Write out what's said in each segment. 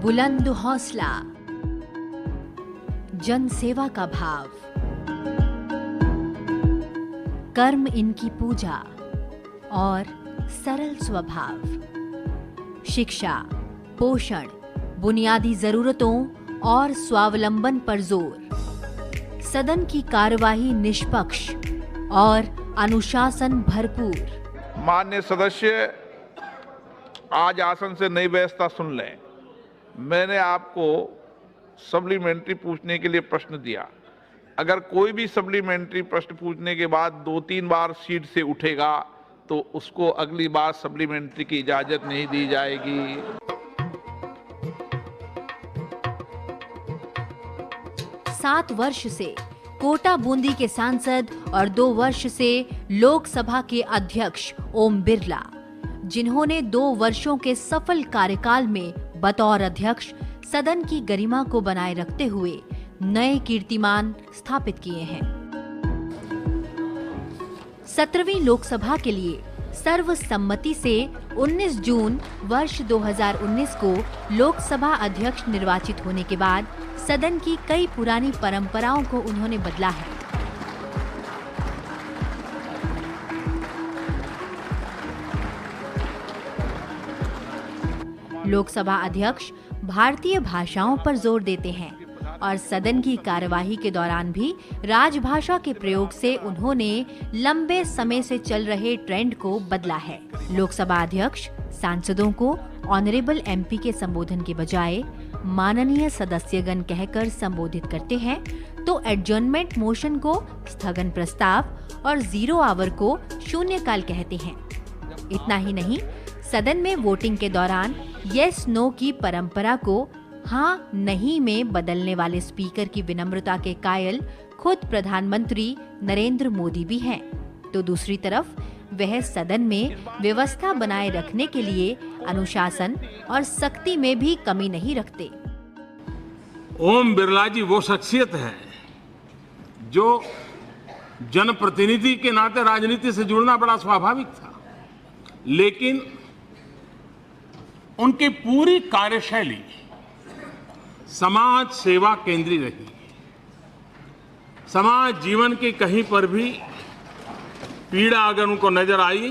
बुलंद हौसला, जन सेवा का भाव, कर्म इनकी पूजा और सरल स्वभाव, शिक्षा, पोषण, बुनियादी जरूरतों और स्वावलंबन पर जोर, सदन की कार्यवाही निष्पक्ष और अनुशासन भरपूर। माननीय सदस्य, आज आसन से नई व्यवस्था सुन लें। मैंने आपको सप्लीमेंट्री पूछने के लिए प्रश्न दिया। अगर कोई भी सप्लीमेंट्री प्रश्न पूछने के बाद 2-3 बार सीट से उठेगा तो उसको अगली बार सप्लीमेंट्री की इजाजत नहीं दी जाएगी। 7 वर्ष से कोटा बूंदी के सांसद और 2 वर्ष से लोकसभा के अध्यक्ष ओम बिरला, जिन्होंने 2 वर्षों के सफल कार्यकाल में बतौर अध्यक्ष सदन की गरिमा को बनाए रखते हुए नए कीर्तिमान स्थापित किए हैं। 17वीं लोकसभा के लिए सर्वसम्मति से 19 जून वर्ष 2019 को लोकसभा अध्यक्ष निर्वाचित होने के बाद सदन की कई पुरानी परंपराओं को उन्होंने बदला है। लोकसभा अध्यक्ष भारतीय भाषाओं पर जोर देते हैं और सदन की कार्यवाही के दौरान भी राजभाषा के प्रयोग से उन्होंने लंबे समय से चल रहे ट्रेंड को बदला है। लोकसभा अध्यक्ष सांसदों को ऑनरेबल एमपी के संबोधन के बजाय माननीय सदस्यगण कहकर संबोधित करते हैं, तो एडजर्नमेंट मोशन को स्थगन प्रस्ताव और 0 आवर को शून्यकाल कहते हैं। इतना ही नहीं, सदन में वोटिंग के दौरान यस नो की परंपरा को हाँ नहीं में बदलने वाले स्पीकर की विनम्रता के कायल खुद प्रधानमंत्री नरेंद्र मोदी भी हैं, तो दूसरी तरफ वह सदन में व्यवस्था बनाए रखने के लिए अनुशासन और सख्ती में भी कमी नहीं रखते। ओम बिरला जी वो शख्सियत है जो जनप्रतिनिधि के नाते राजनीति से जुड़ना बड़ा स्वाभाविक था, लेकिन उनकी पूरी कार्यशैली समाज सेवा केंद्रीय रही। समाज जीवन की कहीं पर भी पीड़ा अगर उनको नजर आई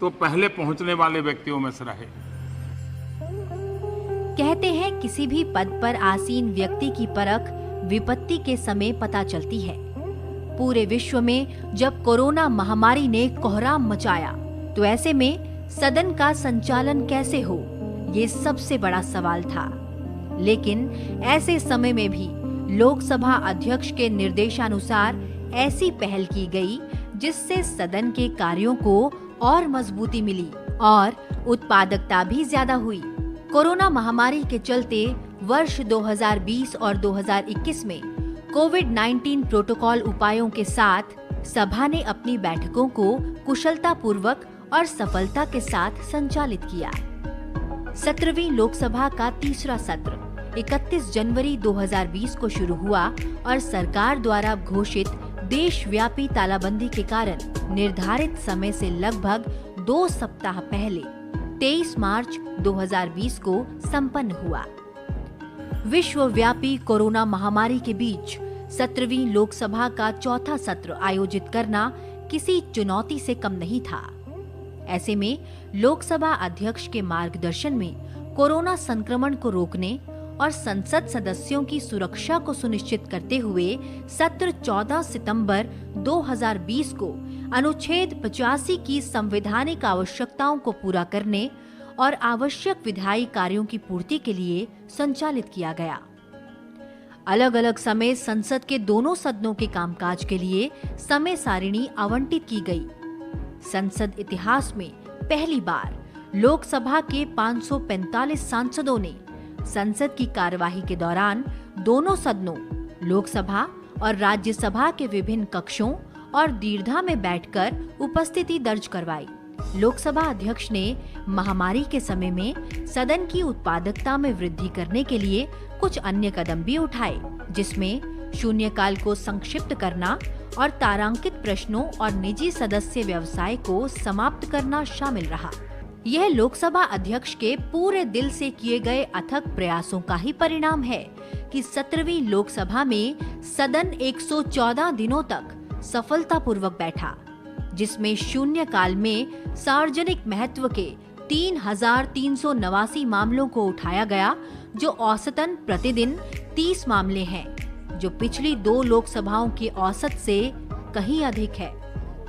तो पहले पहुंचने वाले व्यक्तियों में से रहे। कहते हैं किसी भी पद पर आसीन व्यक्ति की परख विपत्ति के समय पता चलती है। पूरे विश्व में जब कोरोना महामारी ने कोहराम मचाया, तो ऐसे में सदन का संचालन कैसे हो, ये सबसे बड़ा सवाल था। लेकिन ऐसे समय में भी लोकसभा अध्यक्ष के निर्देशानुसार ऐसी पहल की गई जिससे सदन के कार्यों को और मजबूती मिली और उत्पादकता भी ज्यादा हुई। कोरोना महामारी के चलते वर्ष 2020 और 2021 में कोविड-19 प्रोटोकॉल उपायों के साथ सभा ने अपनी बैठकों को कुशलता पूर्वक और सफलता के साथ संचालित किया। 17वीं लोकसभा का तीसरा सत्र 31 जनवरी 2020 को शुरू हुआ और सरकार द्वारा घोषित देशव्यापी तालाबंदी के कारण निर्धारित समय से लगभग 2 सप्ताह पहले 23 मार्च 2020 को संपन्न हुआ। विश्वव्यापी कोरोना महामारी के बीच 17वीं लोकसभा का चौथा सत्र आयोजित करना किसी चुनौती से कम नहीं था। ऐसे में लोकसभा अध्यक्ष के मार्गदर्शन में कोरोना संक्रमण को रोकने और संसद सदस्यों की सुरक्षा को सुनिश्चित करते हुए सत्र 14 सितंबर 2020 को अनुच्छेद 85 की संवैधानिक आवश्यकताओं को पूरा करने और आवश्यक विधायी कार्यों की पूर्ति के लिए संचालित किया गया। अलग अलग समय संसद के दोनों सदनों के कामकाज के लिए समय सारिणी आवंटित की गई। संसद इतिहास में पहली बार लोकसभा के 545 सांसदों ने संसद की कार्यवाही के दौरान दोनों सदनों लोकसभा और राज्यसभा के विभिन्न कक्षों और दीर्घा में बैठकर उपस्थिति दर्ज करवाई। लोकसभा अध्यक्ष ने महामारी के समय में सदन की उत्पादकता में वृद्धि करने के लिए कुछ अन्य कदम भी उठाए, जिसमें शून्यकाल को संक्षिप्त करना और तारांकित प्रश्नों और निजी सदस्य व्यवसाय को समाप्त करना शामिल रहा। यह लोकसभा अध्यक्ष के पूरे दिल से किए गए अथक प्रयासों का ही परिणाम है कि 17वीं लोकसभा में सदन 114 दिनों तक सफलतापूर्वक बैठा, जिसमें शून्यकाल में सार्वजनिक महत्व के 3,389 मामलों को उठाया गया, जो औसतन प्रतिदिन 30 मामले हैं, जो पिछली 2 लोकसभाओं के औसत से कहीं अधिक है।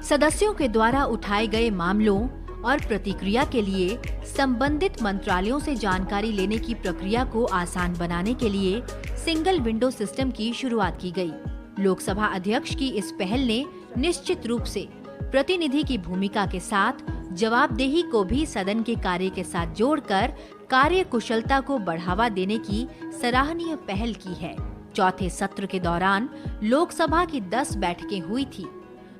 सदस्यों के द्वारा उठाए गए मामलों और प्रतिक्रिया के लिए संबंधित मंत्रालयों से जानकारी लेने की प्रक्रिया को आसान बनाने के लिए सिंगल विंडो सिस्टम की शुरुआत की गई। लोकसभा अध्यक्ष की इस पहल ने निश्चित रूप से प्रतिनिधि की भूमिका के साथ जवाबदेही को भी सदन के कार्य के साथ जोड़कर कार्य कुशलता को बढ़ावा देने की सराहनीय पहल की है। चौथे सत्र के दौरान लोकसभा की 10 बैठकें हुई थी,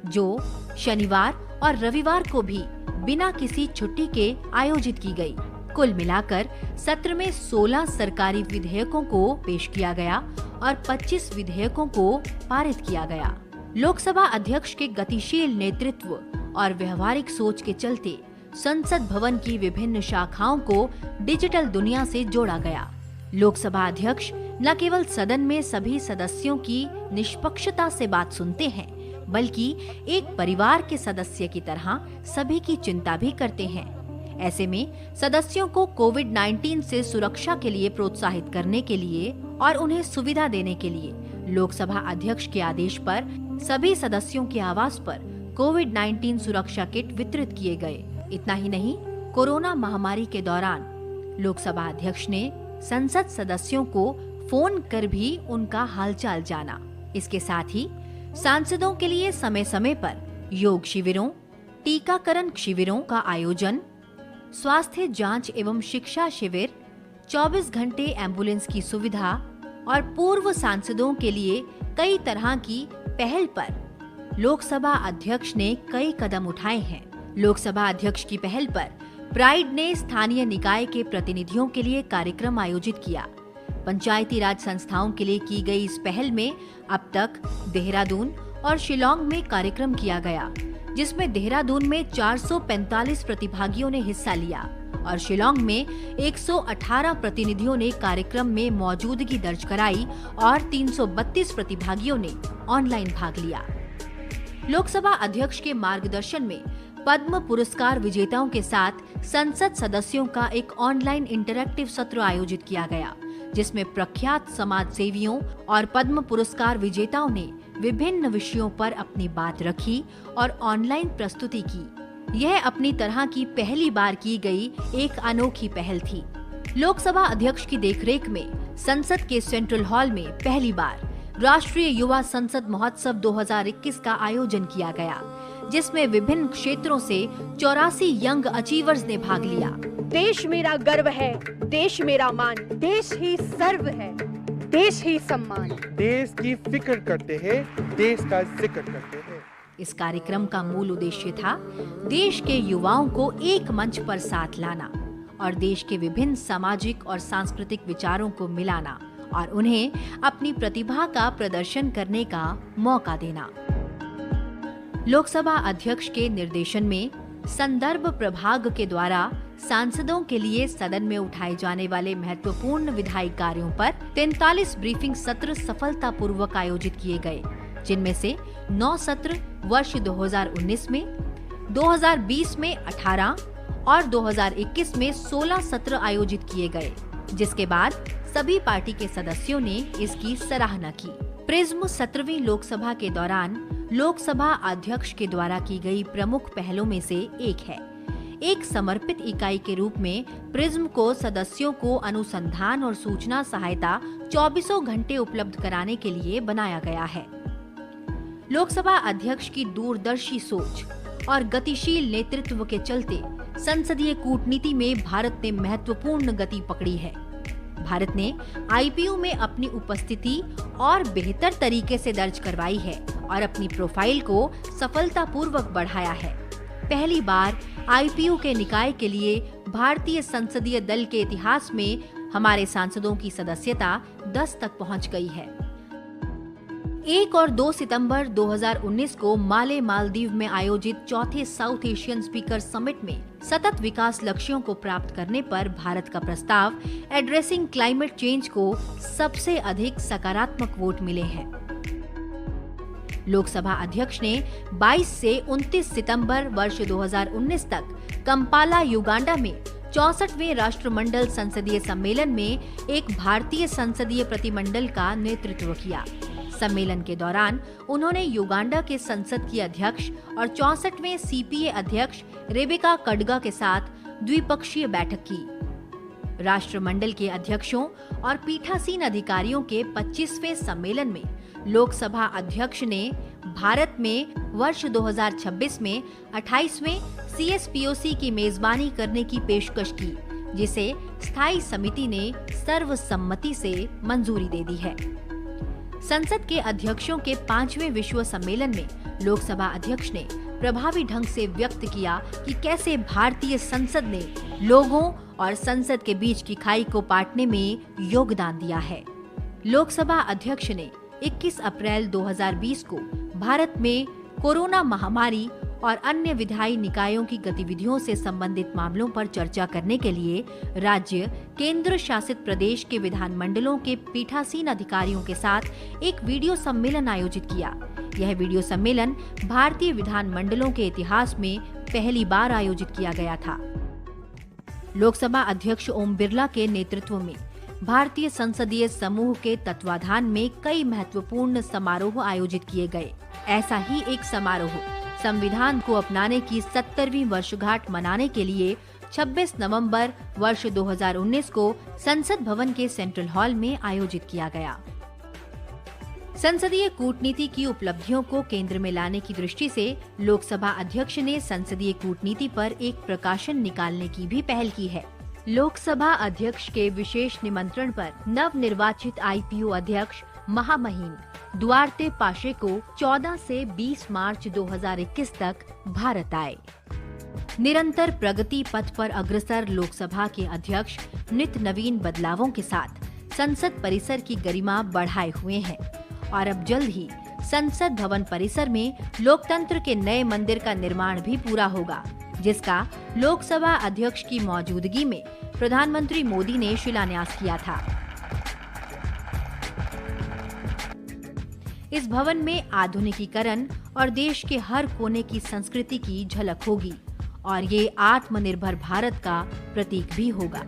जो शनिवार और रविवार को भी बिना किसी छुट्टी के आयोजित की गई। कुल मिलाकर सत्र में 16 सरकारी विधेयकों को पेश किया गया और 25 विधेयकों को पारित किया गया। लोकसभा अध्यक्ष के गतिशील नेतृत्व और व्यवहारिक सोच के चलते संसद भवन की विभिन्न शाखाओं को डिजिटल दुनिया से जोड़ा गया। लोकसभा अध्यक्ष न केवल सदन में सभी सदस्यों की निष्पक्षता से बात सुनते हैं, बल्कि एक परिवार के सदस्य की तरह सभी की चिंता भी करते हैं। ऐसे में सदस्यों को कोविड-19 से सुरक्षा के लिए प्रोत्साहित करने के लिए और उन्हें सुविधा देने के लिए लोकसभा अध्यक्ष के आदेश पर सभी सदस्यों के आवास पर कोविड-19 सुरक्षा किट वितरित किए गए। इतना ही नहीं, कोरोना महामारी के दौरान लोकसभा अध्यक्ष ने संसद सदस्यों को फोन कर भी उनका हालचाल जाना। इसके साथ ही सांसदों के लिए समय समय पर योग शिविरों, टीकाकरण शिविरों का आयोजन, स्वास्थ्य जांच एवं शिक्षा शिविर, 24 घंटे एम्बुलेंस की सुविधा और पूर्व सांसदों के लिए कई तरह की पहल पर लोकसभा अध्यक्ष ने कई कदम उठाए हैं। लोकसभा अध्यक्ष की पहल पर प्राइड ने स्थानीय निकाय के प्रतिनिधियों के लिए कार्यक्रम आयोजित किया। पंचायती राज संस्थाओं के लिए की गई इस पहल में अब तक देहरादून और शिलांग में कार्यक्रम किया गया, जिसमें देहरादून में 445 प्रतिभागियों ने हिस्सा लिया और शिलांग में 118 प्रतिनिधियों ने कार्यक्रम में मौजूदगी दर्ज कराई और 332 प्रतिभागियों ने ऑनलाइन भाग लिया। लोकसभा अध्यक्ष के मार्गदर्शन में पद्म पुरस्कार विजेताओं के साथ संसद सदस्यों का एक ऑनलाइन इंटरैक्टिव सत्र आयोजित किया गया, जिसमें प्रख्यात समाज सेवियों और पद्म पुरस्कार विजेताओं ने विभिन्न विषयों पर अपनी बात रखी और ऑनलाइन प्रस्तुति की। यह अपनी तरह की पहली बार की गई एक अनोखी पहल थी। लोकसभा अध्यक्ष की देखरेख में संसद के सेंट्रल हॉल में पहली बार राष्ट्रीय युवा संसद महोत्सव 2021 का आयोजन किया गया, जिसमें विभिन्न क्षेत्रों से 84 यंग अचीवर्स ने भाग लिया। देश मेरा गर्व है, देश मेरा मान, देश ही सर्व है, देश ही सम्मान। देश की फिक्र करते हैं, देश का जिक्र करते हैं। इस कार्यक्रम का मूल उद्देश्य था देश के युवाओं को एक मंच पर साथ लाना और देश के विभिन्न सामाजिक और सांस्कृतिक विचारों को मिलाना और उन्हें अपनी प्रतिभा का प्रदर्शन करने का मौका देना। लोकसभा अध्यक्ष के निर्देशन में संदर्भ प्रभाग के द्वारा सांसदों के लिए सदन में उठाए जाने वाले महत्वपूर्ण विधायी कार्यों पर 43 ब्रीफिंग सत्र सफलतापूर्वक आयोजित किए गए, जिनमें से 9 सत्र वर्ष 2019 में, 2020 में 18 और 2021 में 16 सत्र आयोजित किए गए, जिसके बाद सभी पार्टी के सदस्यों ने इसकी सराहना की। प्रिज्म 17वीं लोकसभा के दौरान लोकसभा अध्यक्ष के द्वारा की गई प्रमुख पहलों में से एक है। एक समर्पित इकाई के रूप में प्रिज्म को सदस्यों को अनुसंधान और सूचना सहायता 24 घंटे उपलब्ध कराने के लिए बनाया गया है। लोकसभा अध्यक्ष की दूरदर्शी सोच और गतिशील नेतृत्व के चलते संसदीय कूटनीति में भारत ने महत्वपूर्ण गति पकड़ी है। भारत ने आईपीयू में अपनी उपस्थिति और बेहतर तरीके से दर्ज करवाई है और अपनी प्रोफाइल को सफलतापूर्वक बढ़ाया है। पहली बार आईपीयू के निकाय के लिए भारतीय संसदीय दल के इतिहास में हमारे सांसदों की सदस्यता 10 तक पहुंच गई है। 1 और 2 सितंबर 2019 को माले मालदीव में आयोजित चौथे साउथ एशियन स्पीकर समिट में सतत विकास लक्ष्यों को प्राप्त करने पर भारत का प्रस्ताव एड्रेसिंग क्लाइमेट चेंज को सबसे अधिक सकारात्मक वोट मिले हैं। लोकसभा अध्यक्ष ने 22 से 29 सितंबर वर्ष 2019 तक कंपाला, युगांडा में 64वें राष्ट्रमंडल संसदीय सम्मेलन में एक भारतीय संसदीय प्रतिमंडल का नेतृत्व किया। सम्मेलन के दौरान उन्होंने युगांडा के संसद की अध्यक्ष और 64वें सीपीए अध्यक्ष रेबेका कडगा के साथ द्विपक्षीय बैठक की। राष्ट्रमंडल के अध्यक्षों और पीठासीन अधिकारियों के 25वें सम्मेलन में लोकसभा अध्यक्ष ने भारत में वर्ष 2026 में 28वें CSPOC की मेजबानी करने की पेशकश की, जिसे स्थायी समिति ने सर्वसम्मति से मंजूरी दे दी है। संसद के अध्यक्षों के 5वें विश्व सम्मेलन में लोकसभा अध्यक्ष ने प्रभावी ढंग से व्यक्त किया कि कैसे भारतीय संसद ने लोगों और संसद के बीच की खाई को पाटने में योगदान दिया है। लोकसभा अध्यक्ष ने 21 अप्रैल 2020 को भारत में कोरोना महामारी और अन्य विधायी निकायों की गतिविधियों से संबंधित मामलों पर चर्चा करने के लिए राज्य, केंद्र शासित प्रदेश के विधानमंडलों के पीठासीन अधिकारियों के साथ एक वीडियो सम्मेलन आयोजित किया। यह वीडियो सम्मेलन भारतीय विधानमंडलों के इतिहास में पहली बार आयोजित किया गया था। लोकसभा अध्यक्ष ओम बिरला के नेतृत्व में भारतीय संसदीय समूह के तत्वाधान में कई महत्वपूर्ण समारोह आयोजित किए गए। ऐसा ही एक समारोह संविधान को अपनाने की 70वीं वर्षगांठ मनाने के लिए 26 नवंबर वर्ष 2019 को संसद भवन के सेंट्रल हॉल में आयोजित किया गया। संसदीय कूटनीति की उपलब्धियों को केंद्र में लाने की दृष्टि से लोकसभा अध्यक्ष ने संसदीय कूटनीति पर एक प्रकाशन निकालने की भी पहल की है। लोकसभा अध्यक्ष के विशेष निमंत्रण पर नवनिर्वाचित IPU अध्यक्ष महामहिम दुआर्ते पाशे को 14 से 20 मार्च 2021 तक भारत आए। निरंतर प्रगति पथ पर अग्रसर लोकसभा के अध्यक्ष नित नवीन बदलावों के साथ संसद परिसर की गरिमा बढ़ाए हुए हैं और अब जल्द ही संसद भवन परिसर में लोकतंत्र के नए मंदिर का निर्माण भी पूरा होगा, जिसका लोकसभा अध्यक्ष की मौजूदगी में प्रधानमंत्री मोदी ने शिलान्यास किया था। इस भवन में आधुनिकीकरण और देश के हर कोने की संस्कृति की झलक होगी और ये आत्मनिर्भर भारत का प्रतीक भी होगा।